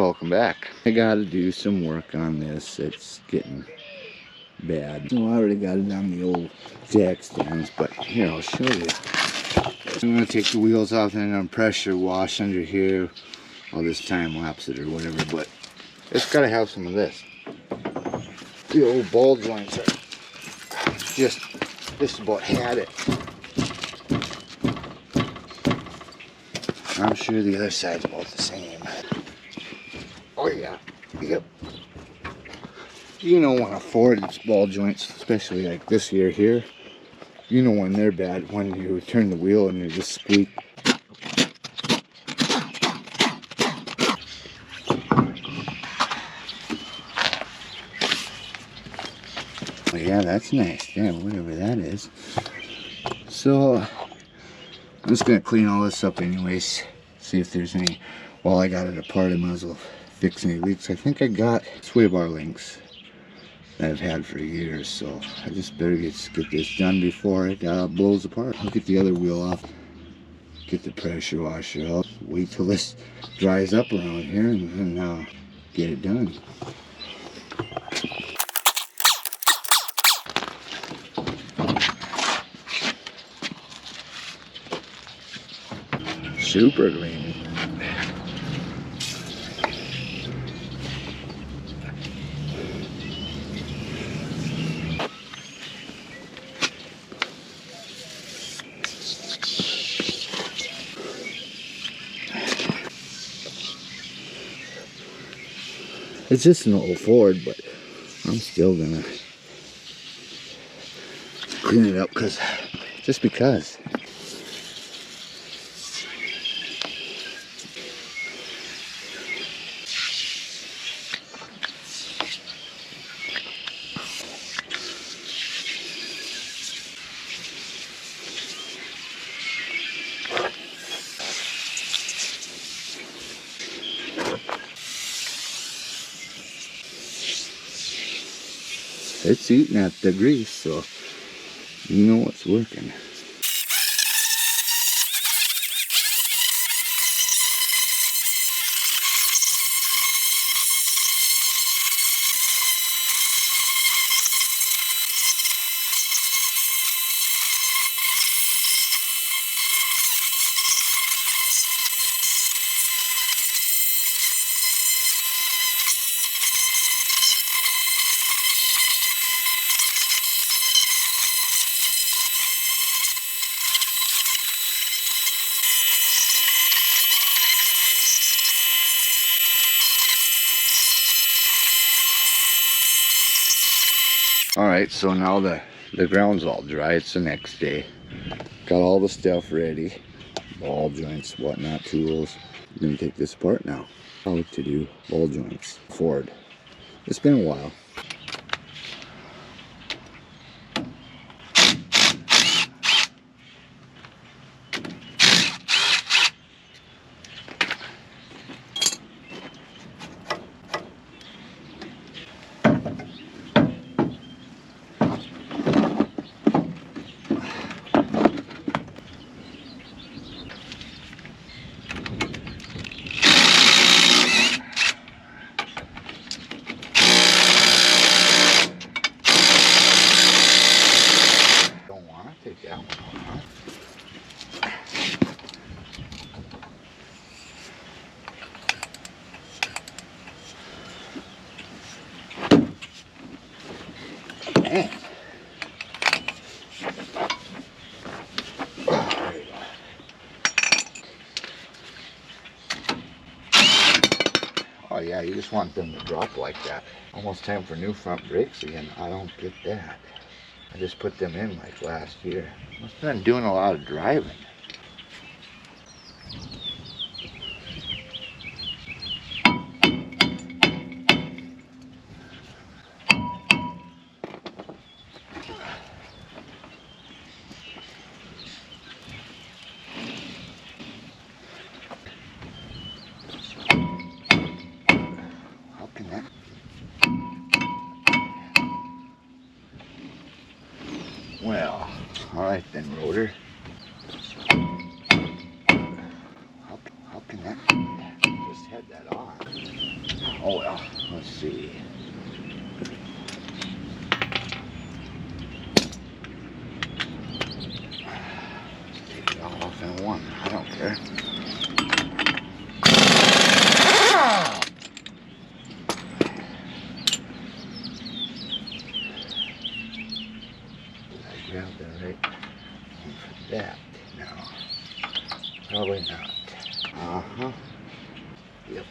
Welcome back. I gotta do some work on this. It's getting bad. So I already got it on the old jack stands, but here, I'll show you. I'm gonna take the wheels off and then pressure wash under here. I'll just time lapse it or whatever, but it's gotta have some of this. The old ball joints are just about had it. I'm sure the other side's about the same. Oh yeah, yep. You know when a Ford, it's ball joints, especially like this here, you know when they're bad, when you turn the wheel and they just squeak. Oh, yeah, that's nice. Yeah, whatever that is. So, I'm just going to clean all this up anyways. See if there's any, while I got it apart, I might as well fix any leaks. I think I got sway bar links that I've had for years, so I just better get this done before it blows apart. I'll get the other wheel off, get the pressure washer out, wait till this dries up around here, and then get it done. Super clean. It's just an old Ford, but I'm still gonna clean it up just because. It's eating at the grease, so you know it's working. Alright, so now the ground's all dry. It's the next day. Got all the stuff ready. Ball joints, whatnot, tools. I'm gonna take this apart now. How to do ball joints. Ford. It's been a while. Take that one off. Man. Oh yeah, you just want them to drop like that. Almost time for new front brakes again. I don't get that. I just put them in like last year. Must have been doing a lot of driving. How can that? Well, all right then, rotor. How can that? Just had that on. Oh well, let's see. Take it all off in one. I don't care. I grabbed the right one for that. No, probably not. Uh-huh. Yep.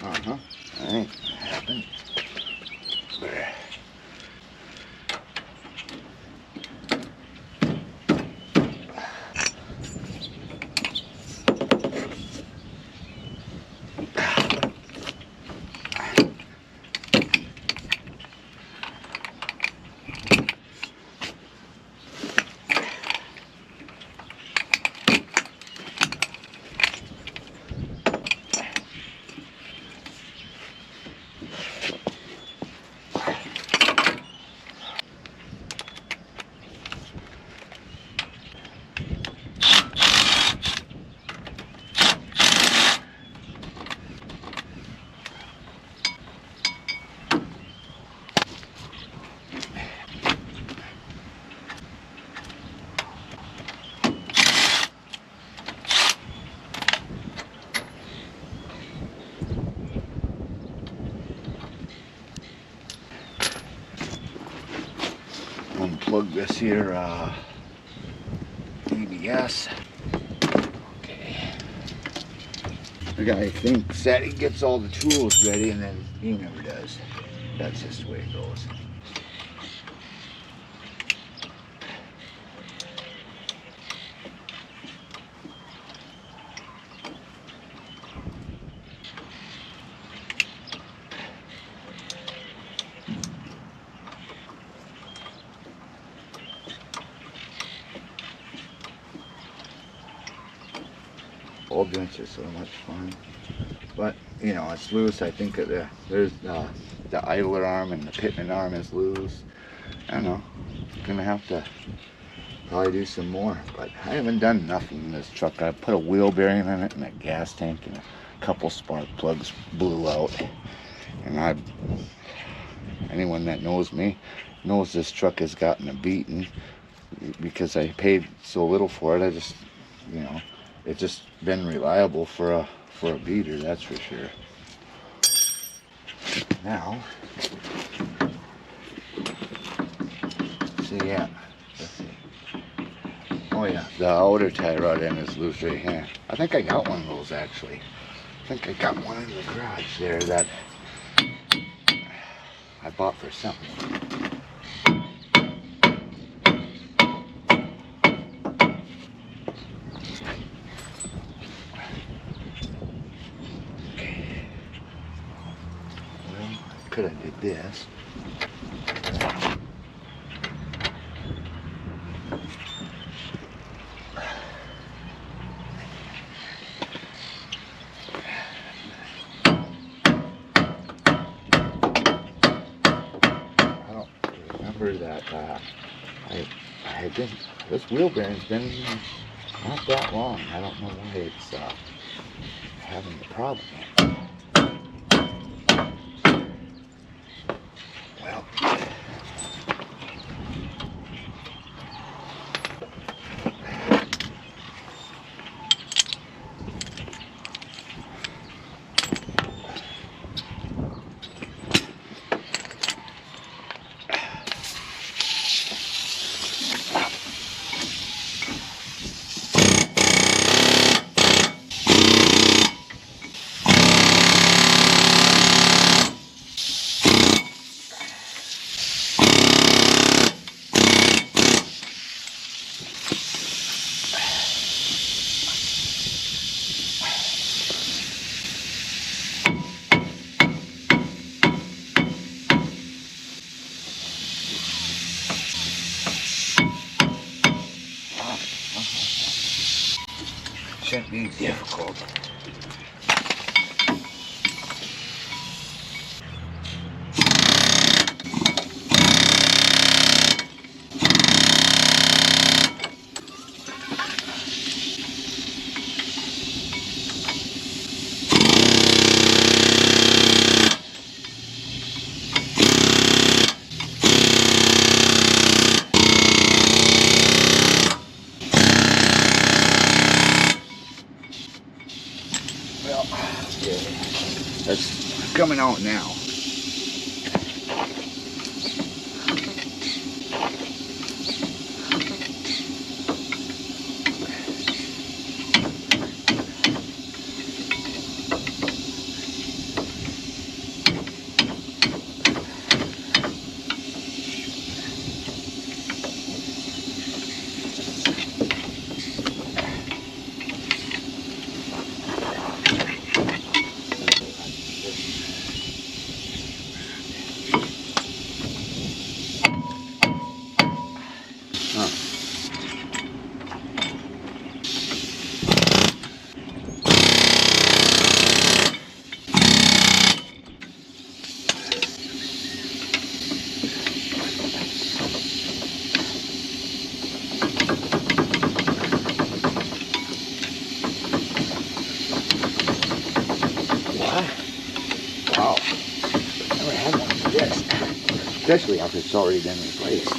Uh-huh. All right. Happened. There. Unplug this here ABS. Okay. The guy thinks that he gets all the tools ready and then he never does. That's just the way it goes. Ball joints are so much fun, but you know it's loose. I think that there's the idler arm and the pitman arm is loose. I don't know. Gonna have to probably do some more, but I haven't done nothing in this truck. I put a wheel bearing in it and a gas tank and a couple spark plugs blew out. And anyone that knows me knows this truck has gotten a beating because I paid so little for it. I just, you know, it's just been reliable for a beater, that's for sure. Now, see, yeah, let's see. Oh yeah, the outer tie rod end is loose right here. I think I got one of those actually. I think I got one in the garage there that I bought for something. Could have did this. I don't remember that. I had been. This wheel bearing's been not that long. I don't know why it's having the problem. Well. Shouldn't be difficult. That's coming out now. Wow, never had one like this, especially after it's already been replaced.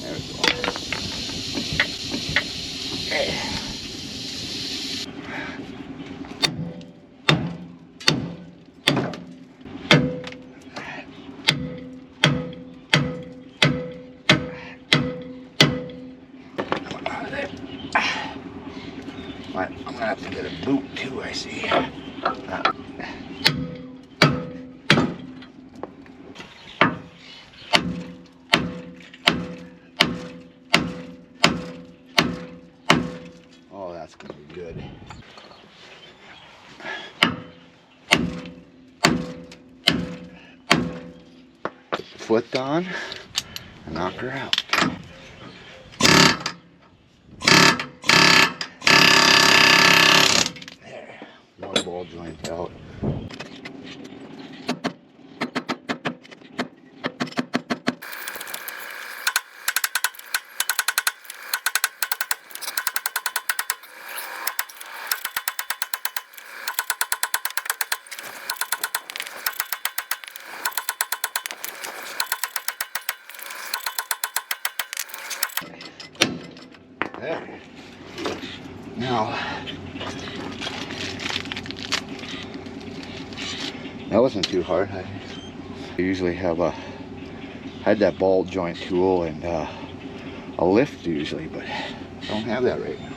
There we go. Right, I'm gonna have to get a boot too, I see. Oh, that's gonna be good. Put the foot on and knock her out. There, one ball joint out. There. Now, that wasn't too hard. I usually have had that ball joint tool and a lift usually, but I don't have that right now.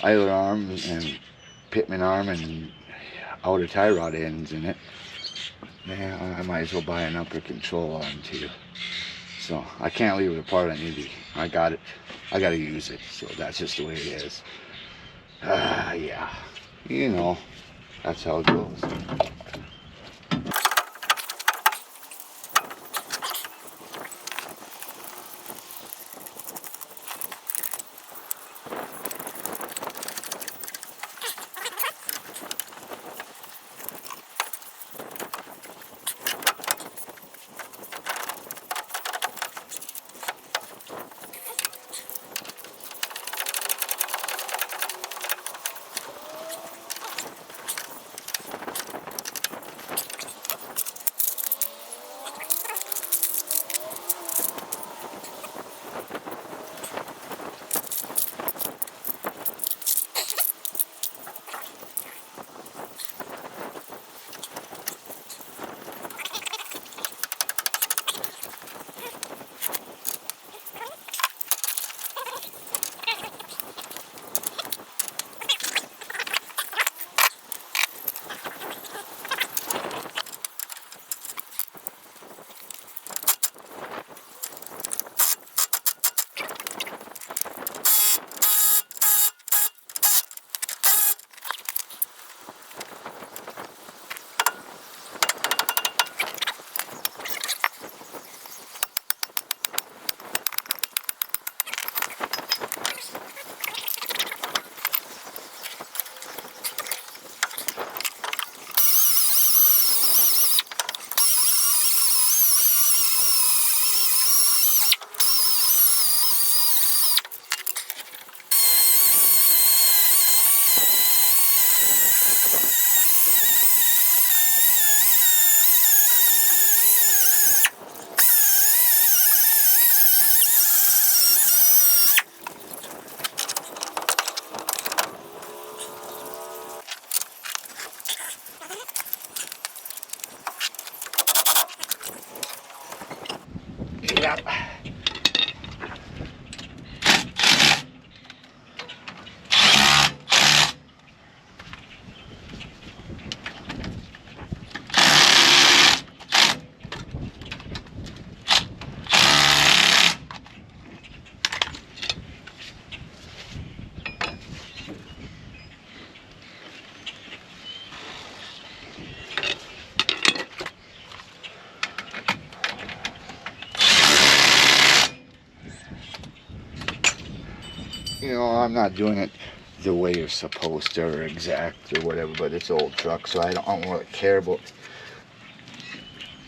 Idler arm and pitman arm and outer tie rod ends in it. Yeah, I might as well buy an upper control arm too. So I can't leave it apart. I got it. I gotta use it. So that's just the way it is. Yeah, you know, that's how it goes. Yep. You know, I'm not doing it the way you're supposed to or exact or whatever, but it's an old truck, so I don't really care about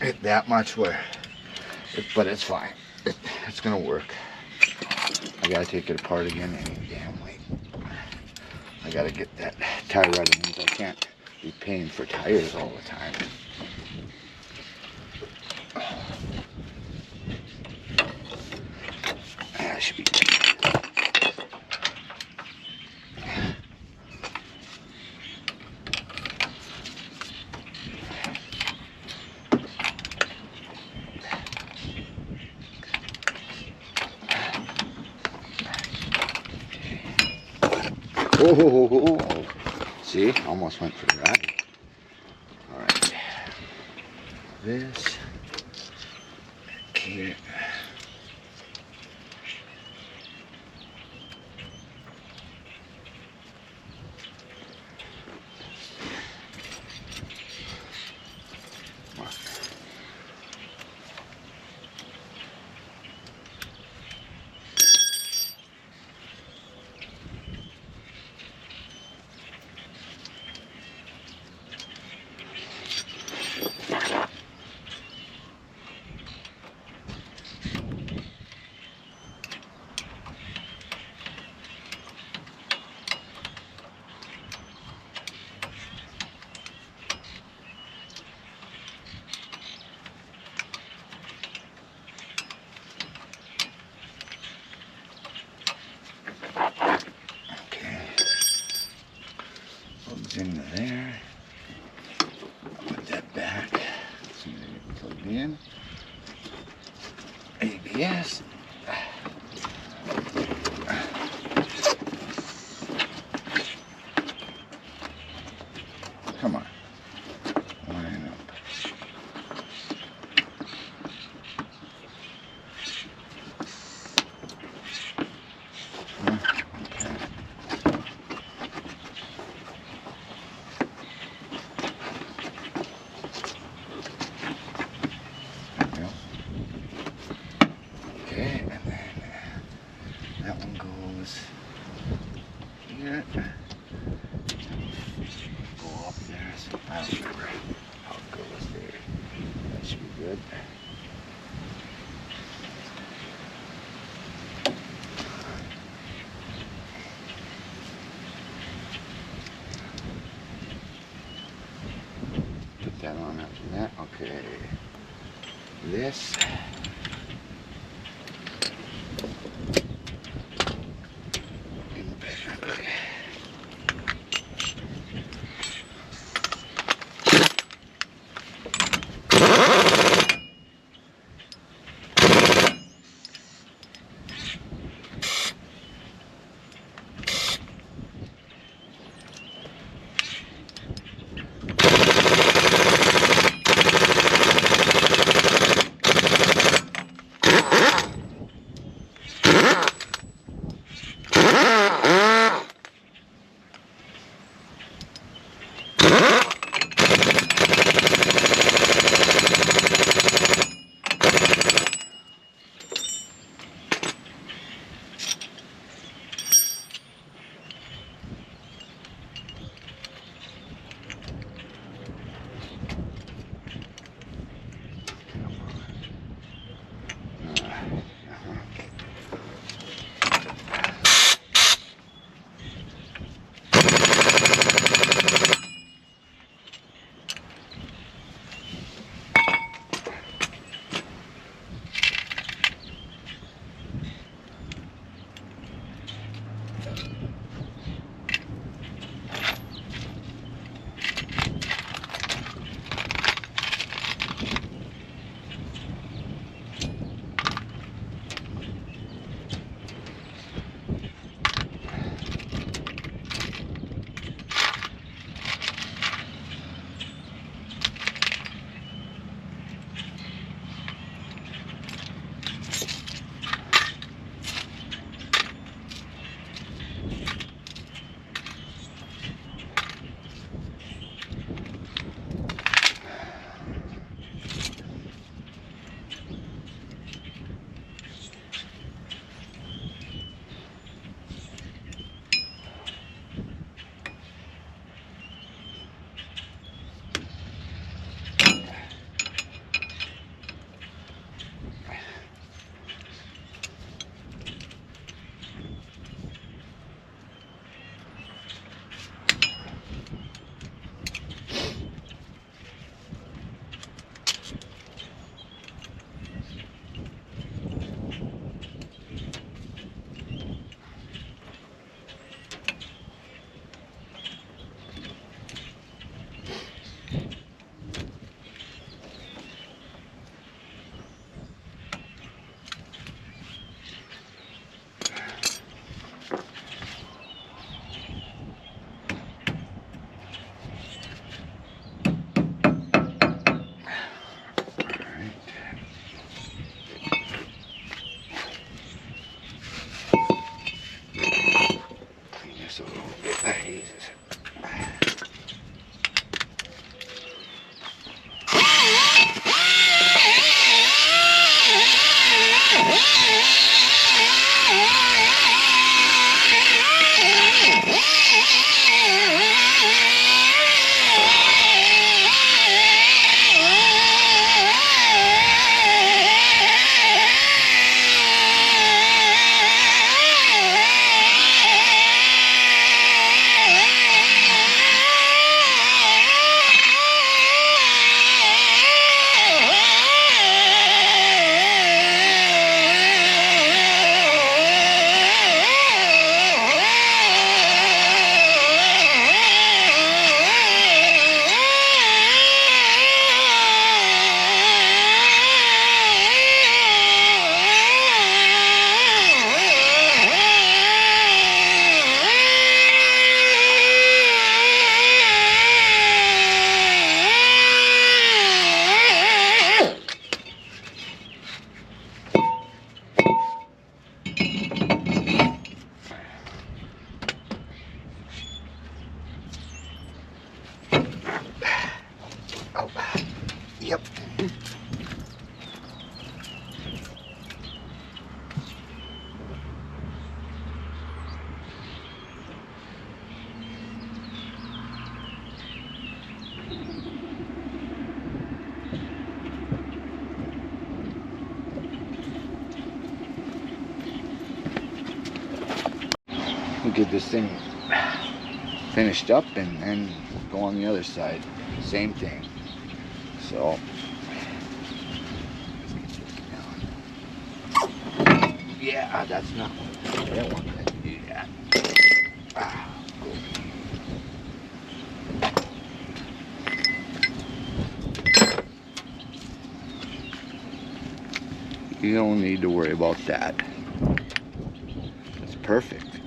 it that much. But it's fine. It's gonna work. I gotta take it apart again any damn way. I gotta get that tire rudder. Means I can't be paying for tires all the time. That should be good. Oh, see, almost went for the ride. All right, this here. Into there. Put that back. See if I get plugged in. ABS. Come on. Line up. Okay, and then that one goes here. Go up there. So I don't remember how it goes there. That should be good. Put that on after that. Okay. This. Oh, yep. We'll get this thing finished up and then go on the other side. Same thing. So, yeah, that's not what I don't want that to do that. Cool. You don't need to worry about that. It's perfect.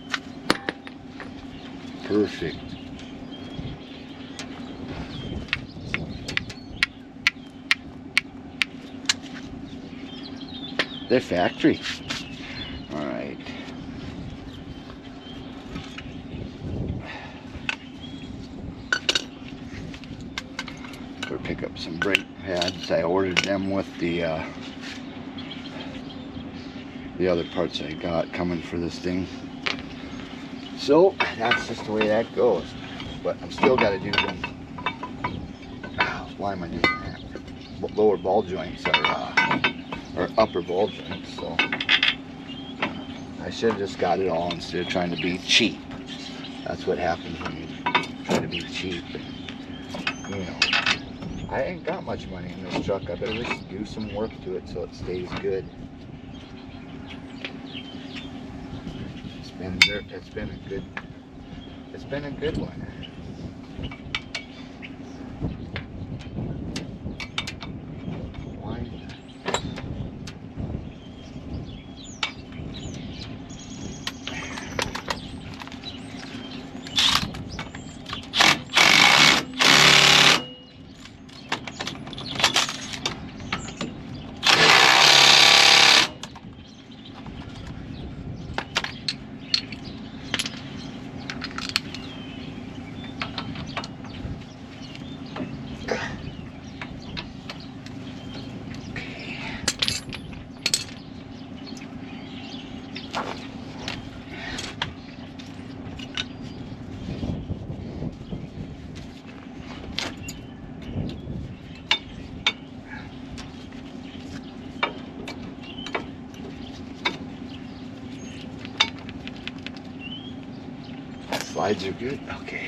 Perfect. They're factory. All right. Go pick up some brake pads. I ordered them with the other parts I got coming for this thing. So that's just the way that goes. But I'm still got to do them. Why am I doing that? Lower ball joints or upper ball joints. So I should have just got it all instead of trying to be cheap. That's what happens when you try to be cheap. And, you know, I ain't got much money in this truck. I better just do some work to it so it stays good. It's been a good one. Slides are good. Okay.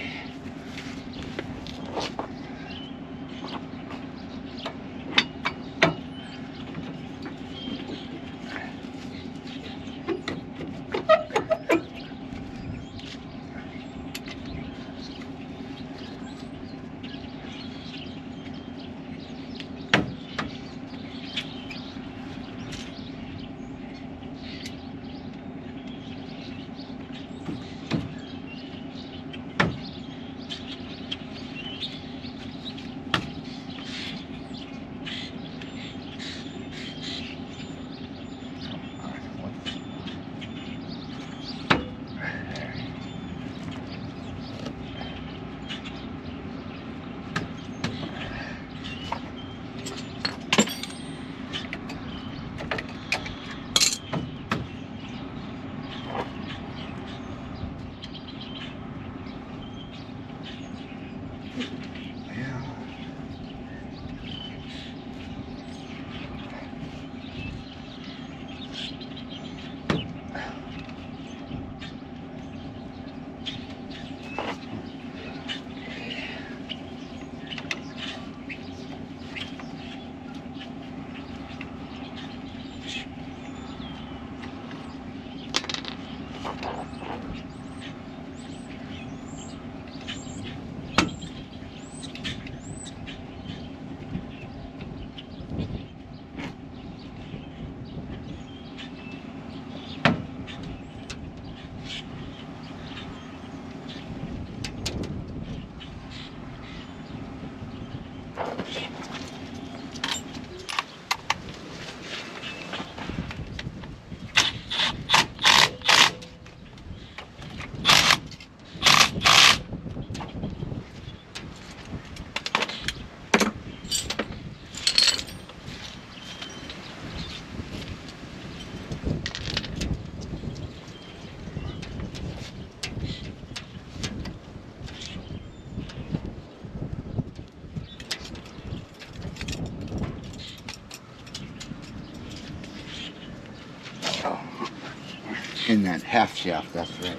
in that half shaft, that's right.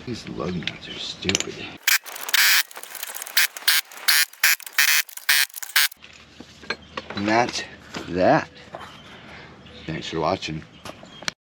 These lug nuts are stupid. And that's that. Thanks for watching.